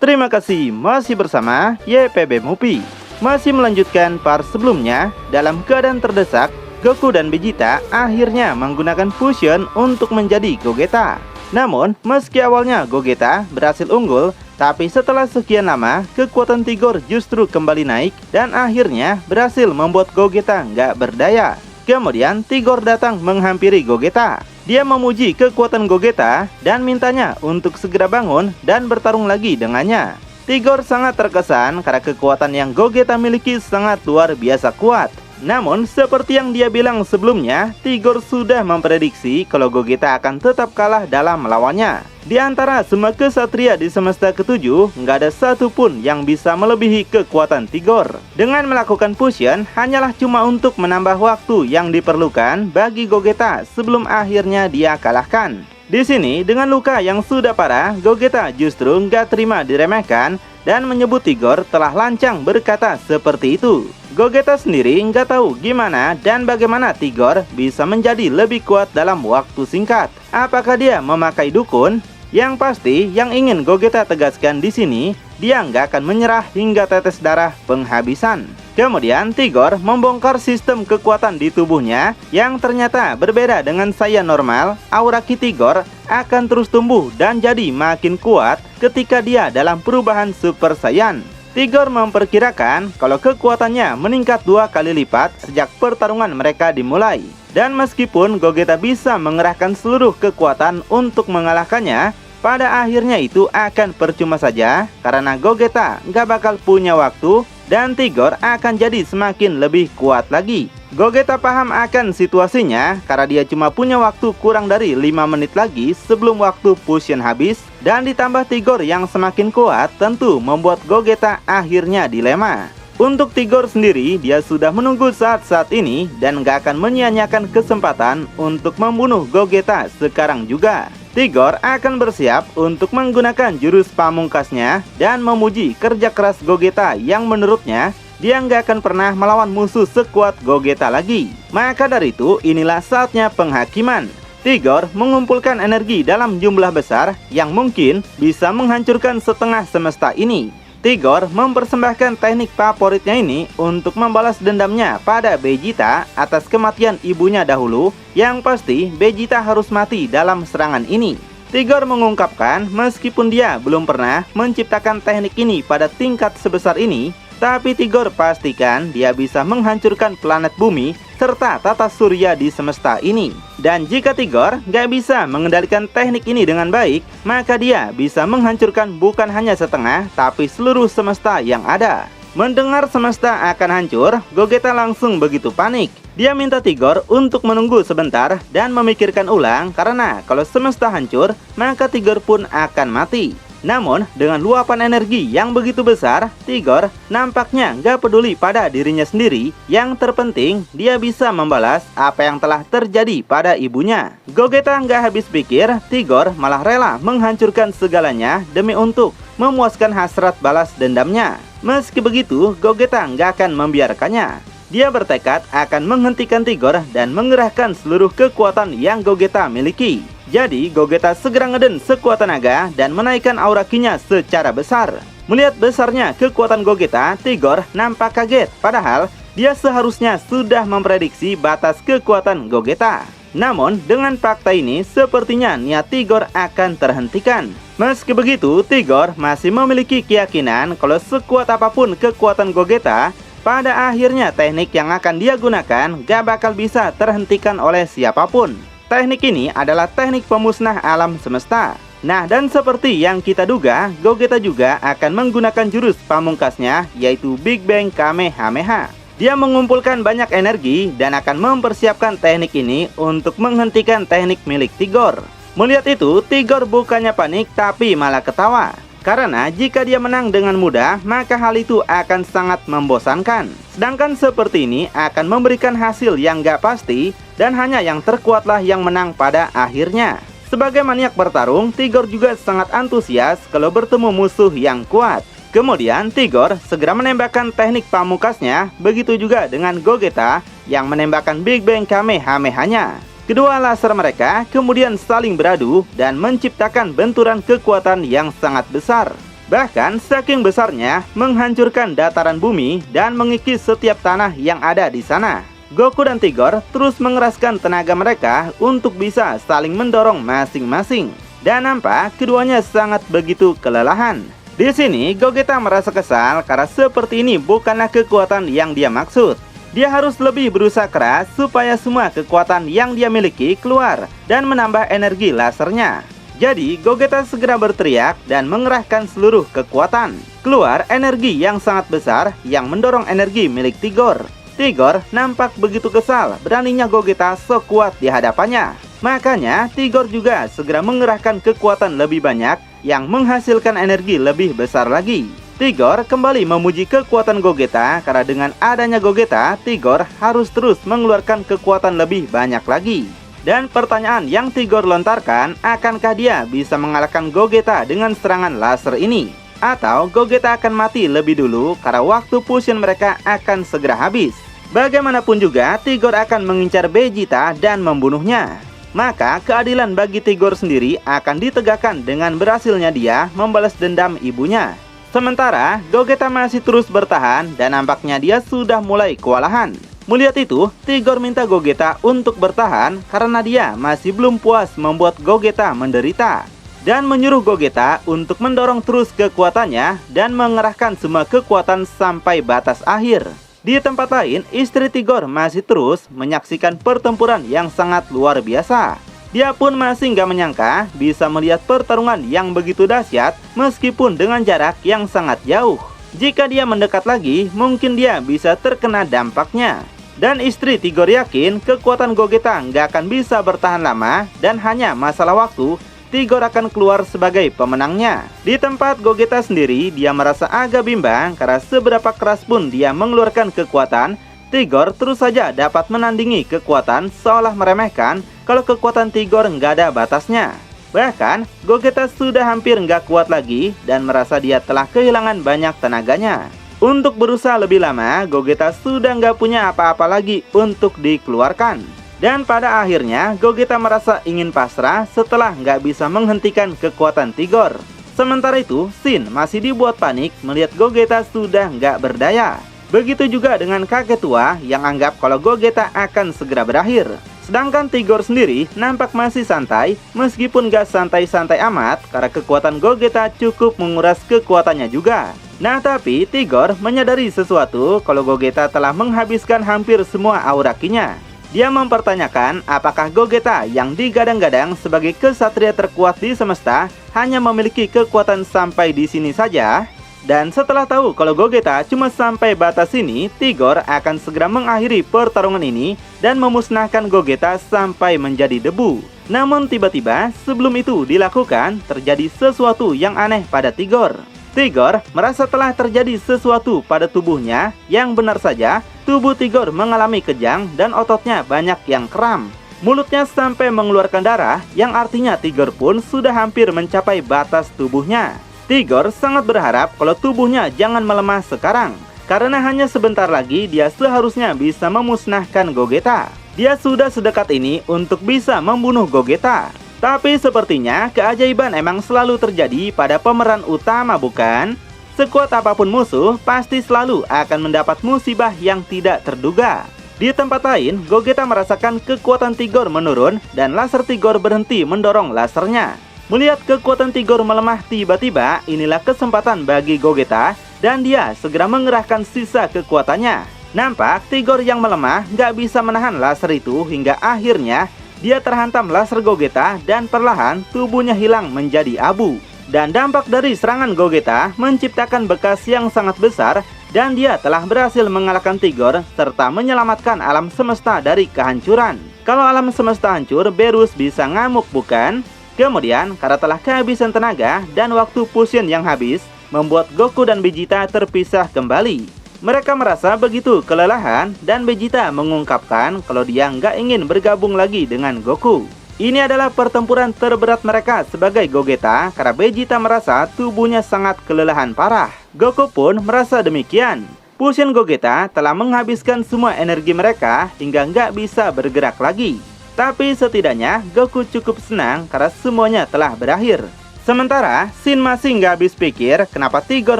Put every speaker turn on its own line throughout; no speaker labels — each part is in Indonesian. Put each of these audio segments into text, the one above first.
Terima kasih masih bersama YPB Movie. Masih melanjutkan part sebelumnya. Dalam keadaan terdesak, Goku dan Vegeta akhirnya menggunakan fusion untuk menjadi Gogeta. Namun, meski awalnya Gogeta berhasil unggul, tapi setelah sekian lama, kekuatan Tigor justru kembali naik dan akhirnya berhasil membuat Gogeta nggak berdaya. Kemudian Tigor datang menghampiri Gogeta. Dia memuji kekuatan Gogeta dan mintanya untuk segera bangun dan bertarung lagi dengannya. Tigor sangat terkesan karena kekuatan yang Gogeta miliki sangat luar biasa kuat. Namun, seperti yang dia bilang sebelumnya, Tigor sudah memprediksi kalau Gogeta akan tetap kalah dalam melawannya. Di antara semua kesatria di semesta ketujuh, nggak ada satupun yang bisa melebihi kekuatan Tigor. Dengan melakukan fusion, hanyalah cuma untuk menambah waktu yang diperlukan bagi Gogeta sebelum akhirnya dia kalahkan. Di sini, dengan luka yang sudah parah, Gogeta justru nggak terima diremehkan dan menyebut Tigor telah lancang berkata seperti itu. Gogeta sendiri nggak tahu gimana dan bagaimana Tigor bisa menjadi lebih kuat dalam waktu singkat. Apakah dia memakai dukun? Yang pasti, yang ingin Gogeta tegaskan di sini, dia nggak akan menyerah hingga tetes darah penghabisan. Kemudian Tigor membongkar sistem kekuatan di tubuhnya yang ternyata berbeda dengan saya normal. Aura Ki Tigor akan terus tumbuh dan jadi makin kuat ketika dia dalam perubahan Super Saiyan. Tigor memperkirakan kalau kekuatannya meningkat 2 kali lipat sejak pertarungan mereka dimulai. Dan meskipun Gogeta bisa mengerahkan seluruh kekuatan untuk mengalahkannya, pada akhirnya itu akan percuma saja karena Gogeta nggak bakal punya waktu dan Tigor akan jadi semakin lebih kuat lagi. Gogeta paham akan situasinya karena dia cuma punya waktu kurang dari 5 menit lagi sebelum waktu fusion habis, dan ditambah Tigor yang semakin kuat tentu membuat Gogeta akhirnya dilema. Untuk Tigor sendiri, dia sudah menunggu saat-saat ini dan gak akan menyia-nyiakan kesempatan untuk membunuh Gogeta sekarang juga. Tigor akan bersiap untuk menggunakan jurus pamungkasnya dan memuji kerja keras Gogeta yang menurutnya dia nggak akan pernah melawan musuh sekuat Gogeta lagi. Maka dari itu, inilah saatnya penghakiman. Tigor mengumpulkan energi dalam jumlah besar yang mungkin bisa menghancurkan setengah semesta ini. Tigor mempersembahkan teknik favoritnya ini untuk membalas dendamnya pada Vegeta atas kematian ibunya dahulu. Yang pasti, Vegeta harus mati dalam serangan ini. Tigor mengungkapkan meskipun dia belum pernah menciptakan teknik ini pada tingkat sebesar ini, tapi Tigor pastikan dia bisa menghancurkan planet bumi serta tata surya di semesta ini. Dan jika Tigor gak bisa mengendalikan teknik ini dengan baik, maka dia bisa menghancurkan bukan hanya setengah, tapi seluruh semesta yang ada. Mendengar semesta akan hancur, Gogeta langsung begitu panik. Dia minta Tigor untuk menunggu sebentar dan memikirkan ulang karena kalau semesta hancur, maka Tigor pun akan mati. Namun, dengan luapan energi yang begitu besar, Tigor nampaknya gak peduli pada dirinya sendiri. Yang terpenting, dia bisa membalas apa yang telah terjadi pada ibunya. Gogeta gak habis pikir, Tigor malah rela menghancurkan segalanya demi untuk memuaskan hasrat balas dendamnya. Meski begitu, Gogeta gak akan membiarkannya. Dia bertekad akan menghentikan Tigor dan mengerahkan seluruh kekuatan yang Gogeta miliki. Jadi, Gogeta segera ngeden sekuat tenaga dan menaikkan aura Ki-nya secara besar. Melihat besarnya kekuatan Gogeta, Tigor nampak kaget. Padahal, dia seharusnya sudah memprediksi batas kekuatan Gogeta. Namun, dengan fakta ini, sepertinya niat Tigor akan terhentikan. Meski begitu, Tigor masih memiliki keyakinan kalau sekuat apapun kekuatan Gogeta, pada akhirnya teknik yang akan dia gunakan gak bakal bisa terhentikan oleh siapapun. Teknik ini adalah teknik pemusnah alam semesta. Nah, dan seperti yang kita duga, Gogeta juga akan menggunakan jurus pamungkasnya, yaitu Big Bang Kamehameha. Dia mengumpulkan banyak energi dan akan mempersiapkan teknik ini untuk menghentikan teknik milik Tigor. Melihat itu, Tigor bukannya panik tapi malah ketawa. Karena jika dia menang dengan mudah, maka hal itu akan sangat membosankan. Sedangkan seperti ini akan memberikan hasil yang gak pasti, dan hanya yang terkuatlah yang menang pada akhirnya. Sebagai maniak bertarung, Tigor juga sangat antusias kalau bertemu musuh yang kuat. Kemudian Tigor segera menembakkan teknik pamungkasnya, begitu juga dengan Gogeta yang menembakkan Big Bang Kamehameha-nya. Kedua laser mereka kemudian saling beradu dan menciptakan benturan kekuatan yang sangat besar. Bahkan saking besarnya menghancurkan dataran bumi dan mengikis setiap tanah yang ada di sana. Goku dan Tigor terus mengeraskan tenaga mereka untuk bisa saling mendorong masing-masing. Dan nampak keduanya sangat begitu kelelahan. Di sini Gogeta merasa kesal karena seperti ini bukanlah kekuatan yang dia maksud. Dia harus lebih berusaha keras supaya semua kekuatan yang dia miliki keluar dan menambah energi lasernya. Jadi Gogeta segera berteriak dan mengerahkan seluruh kekuatan. Keluar energi yang sangat besar yang mendorong energi milik Tigor. Tigor nampak begitu kesal, beraninya Gogeta sok kuat di hadapannya. Makanya Tigor juga segera mengerahkan kekuatan lebih banyak yang menghasilkan energi lebih besar lagi. Tigor kembali memuji kekuatan Gogeta karena dengan adanya Gogeta, Tigor harus terus mengeluarkan kekuatan lebih banyak lagi. Dan pertanyaan yang Tigor lontarkan, akankah dia bisa mengalahkan Gogeta dengan serangan laser ini? Atau Gogeta akan mati lebih dulu karena waktu fusion mereka akan segera habis? Bagaimanapun juga, Tigor akan mengincar Vegeta dan membunuhnya. Maka keadilan bagi Tigor sendiri akan ditegakkan dengan berhasilnya dia membalas dendam ibunya. Sementara Gogeta masih terus bertahan dan nampaknya dia sudah mulai kewalahan. Melihat itu, Tigor minta Gogeta untuk bertahan karena dia masih belum puas membuat Gogeta menderita. Dan menyuruh Gogeta untuk mendorong terus kekuatannya dan mengerahkan semua kekuatan sampai batas akhir. Di tempat lain, istri Tigor masih terus menyaksikan pertempuran yang sangat luar biasa. Dia pun masih nggak menyangka bisa melihat pertarungan yang begitu dahsyat meskipun dengan jarak yang sangat jauh. Jika dia mendekat lagi, mungkin dia bisa terkena dampaknya. Dan istri Tigor yakin kekuatan Gogeta nggak akan bisa bertahan lama dan hanya masalah waktu Tigor akan keluar sebagai pemenangnya. Di tempat Gogeta sendiri, dia merasa agak bimbang karena seberapa keras pun dia mengeluarkan kekuatan, Tigor terus saja dapat menandingi kekuatan seolah meremehkan kalau kekuatan Tigor nggak ada batasnya. Bahkan, Gogeta sudah hampir nggak kuat lagi dan merasa dia telah kehilangan banyak tenaganya. Untuk berusaha lebih lama, Gogeta sudah nggak punya apa-apa lagi untuk dikeluarkan. Dan pada akhirnya, Gogeta merasa ingin pasrah setelah nggak bisa menghentikan kekuatan Tigor. Sementara itu, Shin masih dibuat panik melihat Gogeta sudah nggak berdaya. Begitu juga dengan kakek tua yang anggap kalau Gogeta akan segera berakhir. Sedangkan Tigor sendiri nampak masih santai, meskipun gak santai-santai amat karena kekuatan Gogeta cukup menguras kekuatannya juga. Nah tapi Tigor menyadari sesuatu kalau Gogeta telah menghabiskan hampir semua aura ki-nya. Dia mempertanyakan apakah Gogeta yang digadang-gadang sebagai kesatria terkuat di semesta hanya memiliki kekuatan sampai di sini saja? Dan setelah tahu kalau Gogeta cuma sampai batas ini, Tigor akan segera mengakhiri pertarungan ini dan memusnahkan Gogeta sampai menjadi debu. Namun tiba-tiba sebelum itu dilakukan, terjadi sesuatu yang aneh pada Tigor. Tigor merasa telah terjadi sesuatu pada tubuhnya yang benar saja, tubuh Tigor mengalami kejang dan ototnya banyak yang kram. Mulutnya sampai mengeluarkan darah, yang artinya Tigor pun sudah hampir mencapai batas tubuhnya. Tigor sangat berharap kalau tubuhnya jangan melemah sekarang, karena hanya sebentar lagi dia seharusnya bisa memusnahkan Gogeta. Dia sudah sedekat ini untuk bisa membunuh Gogeta. Tapi sepertinya keajaiban emang selalu terjadi pada pemeran utama, bukan? Sekuat apapun musuh, pasti selalu akan mendapat musibah yang tidak terduga. Di tempat lain, Gogeta merasakan kekuatan Tigor menurun dan laser Tigor berhenti mendorong lasernya. Melihat kekuatan Tigor melemah tiba-tiba, inilah kesempatan bagi Gogeta dan dia segera mengerahkan sisa kekuatannya. Nampak Tigor yang melemah nggak bisa menahan laser itu hingga akhirnya dia terhantam laser Gogeta dan perlahan tubuhnya hilang menjadi abu. Dan dampak dari serangan Gogeta menciptakan bekas yang sangat besar dan dia telah berhasil mengalahkan Tigor serta menyelamatkan alam semesta dari kehancuran. Kalau alam semesta hancur, Berus bisa ngamuk, bukan? Kemudian, karena telah kehabisan tenaga dan waktu fusion yang habis, membuat Goku dan Vegeta terpisah kembali. Mereka merasa begitu kelelahan dan Vegeta mengungkapkan kalau dia nggak ingin bergabung lagi dengan Goku. Ini adalah pertempuran terberat mereka sebagai Gogeta karena Vegeta merasa tubuhnya sangat kelelahan parah. Goku pun merasa demikian. Fusion Gogeta telah menghabiskan semua energi mereka hingga nggak bisa bergerak lagi. Tapi setidaknya Goku cukup senang karena semuanya telah berakhir. Sementara, Shin masih nggak habis pikir kenapa Tigor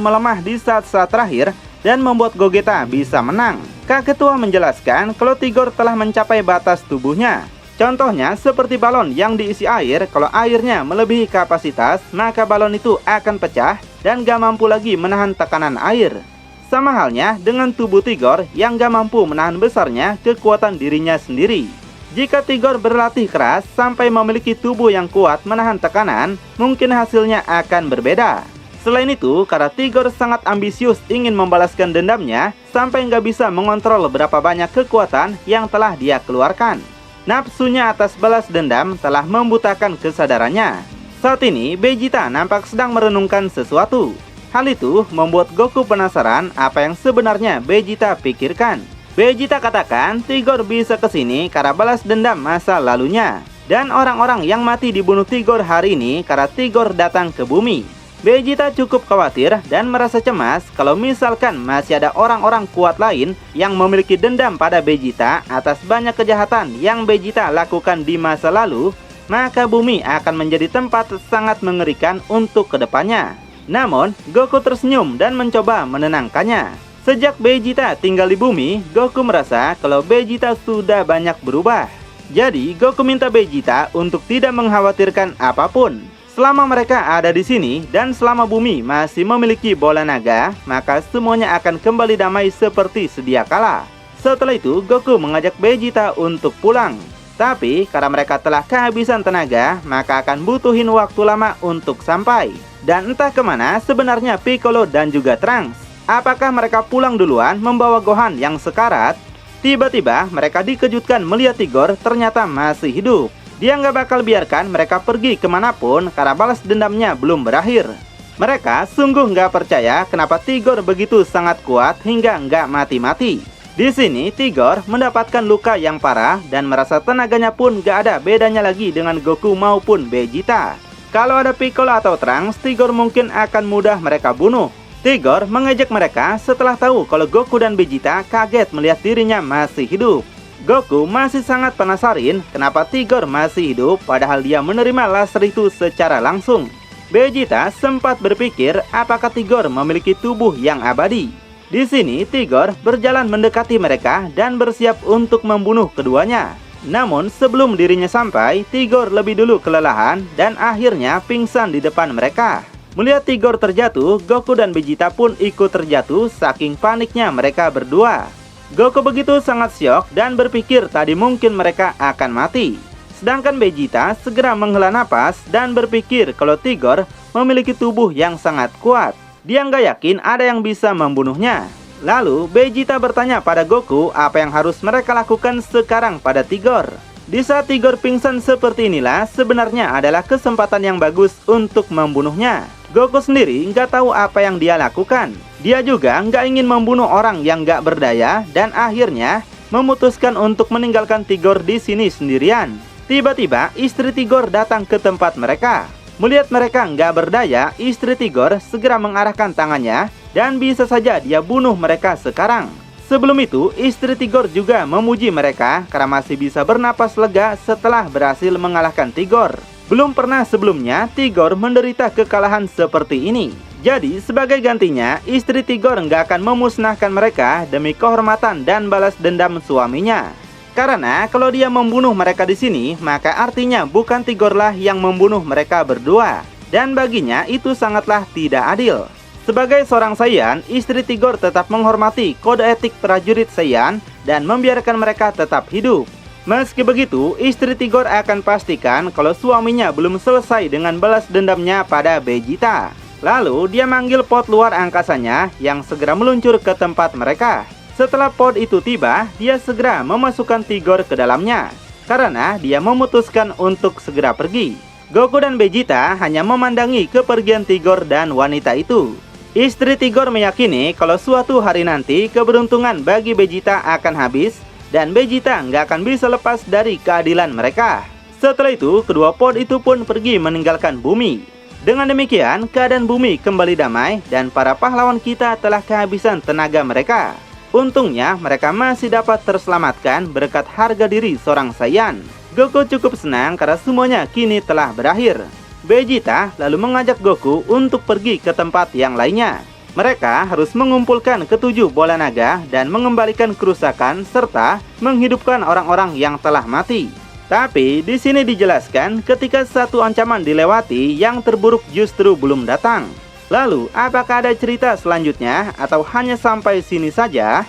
melemah di saat-saat terakhir dan membuat Gogeta bisa menang. Kak Ketua menjelaskan kalau Tigor telah mencapai batas tubuhnya. Contohnya seperti balon yang diisi air, kalau airnya melebihi kapasitas, maka balon itu akan pecah dan gak mampu lagi menahan tekanan air. Sama halnya dengan tubuh Tigor yang gak mampu menahan besarnya kekuatan dirinya sendiri. Jika Tigor berlatih keras sampai memiliki tubuh yang kuat menahan tekanan, mungkin hasilnya akan berbeda. Selain itu, karena Tigor sangat ambisius ingin membalaskan dendamnya sampai nggak bisa mengontrol berapa banyak kekuatan yang telah dia keluarkan. Nafsunya atas balas dendam telah membutakan kesadarannya. Saat ini, Vegeta nampak sedang merenungkan sesuatu. Hal itu membuat Goku penasaran apa yang sebenarnya Vegeta pikirkan. Vegeta katakan Tigor bisa kesini karena balas dendam masa lalunya. Dan orang-orang yang mati dibunuh Tigor hari ini karena Tigor datang ke bumi. Vegeta cukup khawatir dan merasa cemas kalau misalkan masih ada orang-orang kuat lain yang memiliki dendam pada Vegeta atas banyak kejahatan yang Vegeta lakukan di masa lalu, maka bumi akan menjadi tempat sangat mengerikan untuk kedepannya. Namun, Goku tersenyum dan mencoba menenangkannya. Sejak Vegeta tinggal di bumi, Goku merasa kalau Vegeta sudah banyak berubah. Jadi, Goku minta Vegeta untuk tidak mengkhawatirkan apapun. Selama mereka ada di sini dan selama bumi masih memiliki bola naga, maka semuanya akan kembali damai seperti sedia kala. Setelah itu, Goku mengajak Vegeta untuk pulang. Tapi, karena mereka telah kehabisan tenaga, maka akan butuhin waktu lama untuk sampai. Dan entah kemana sebenarnya Piccolo dan juga Trunks. Apakah mereka pulang duluan membawa Gohan yang sekarat? Tiba-tiba mereka dikejutkan melihat Tigor ternyata masih hidup. Dia nggak bakal biarkan mereka pergi kemanapun karena balas dendamnya belum berakhir. Mereka sungguh nggak percaya kenapa Tigor begitu sangat kuat hingga nggak mati-mati. Di sini Tigor mendapatkan luka yang parah dan merasa tenaganya pun nggak ada bedanya lagi dengan Goku maupun Vegeta. Kalau ada Piccolo atau Trunks, Tigor mungkin akan mudah mereka bunuh. Tigor mengejek mereka setelah tahu kalau Goku dan Vegeta kaget melihat dirinya masih hidup. Goku masih sangat penasaran kenapa Tigor masih hidup padahal dia menerima laser itu secara langsung. Vegeta sempat berpikir apakah Tigor memiliki tubuh yang abadi. Di sini Tigor berjalan mendekati mereka dan bersiap untuk membunuh keduanya. Namun sebelum dirinya sampai, Tigor lebih dulu kelelahan dan akhirnya pingsan di depan mereka. Melihat Tigor terjatuh, Goku dan Vegeta pun ikut terjatuh saking paniknya mereka berdua. Goku begitu sangat syok dan berpikir tadi mungkin mereka akan mati. Sedangkan Vegeta segera menghela napas dan berpikir kalau Tigor memiliki tubuh yang sangat kuat. Dia nggak yakin ada yang bisa membunuhnya. Lalu Vegeta bertanya pada Goku apa yang harus mereka lakukan sekarang pada Tigor. Di saat Tigor pingsan seperti inilah sebenarnya adalah kesempatan yang bagus untuk membunuhnya. Goku sendiri nggak tahu apa yang dia lakukan. Dia juga nggak ingin membunuh orang yang nggak berdaya dan akhirnya memutuskan untuk meninggalkan Tigor di sini sendirian. Tiba-tiba istri Tigor datang ke tempat mereka. Melihat mereka nggak berdaya, istri Tigor segera mengarahkan tangannya dan bisa saja dia bunuh mereka sekarang. Sebelum itu, istri Tigor juga memuji mereka karena masih bisa bernapas lega setelah berhasil mengalahkan Tigor. Belum pernah sebelumnya Tigor menderita kekalahan seperti ini. Jadi sebagai gantinya, istri Tigor nggak akan memusnahkan mereka demi kehormatan dan balas dendam suaminya. Karena kalau dia membunuh mereka di sini, maka artinya bukan Tigorlah yang membunuh mereka berdua. Dan baginya itu sangatlah tidak adil. Sebagai seorang Saiyan, istri Tigor tetap menghormati kode etik prajurit Saiyan dan membiarkan mereka tetap hidup. Meski begitu, istri Tigor akan pastikan kalau suaminya belum selesai dengan balas dendamnya pada Vegeta. Lalu dia manggil pod luar angkasanya yang segera meluncur ke tempat mereka. Setelah pod itu tiba, dia segera memasukkan Tigor ke dalamnya karena dia memutuskan untuk segera pergi. Goku dan Vegeta hanya memandangi kepergian Tigor dan wanita itu. Istri Tigor meyakini kalau suatu hari nanti keberuntungan bagi Vegeta akan habis dan Vegeta nggak akan bisa lepas dari keadilan mereka. Setelah itu, kedua pod itu pun pergi meninggalkan bumi. Dengan demikian, keadaan bumi kembali damai dan para pahlawan kita telah kehabisan tenaga mereka. Untungnya, mereka masih dapat terselamatkan berkat harga diri seorang Saiyan. Goku cukup senang karena semuanya kini telah berakhir. Vegeta lalu mengajak Goku untuk pergi ke tempat yang lainnya. Mereka harus mengumpulkan ketujuh bola naga dan mengembalikan kerusakan serta menghidupkan orang-orang yang telah mati. Tapi di sini dijelaskan ketika satu ancaman dilewati, yang terburuk justru belum datang. Lalu, apakah ada cerita selanjutnya atau hanya sampai sini saja?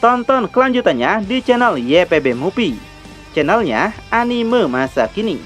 Tonton kelanjutannya di channel YPB Movie, channelnya anime masa kini.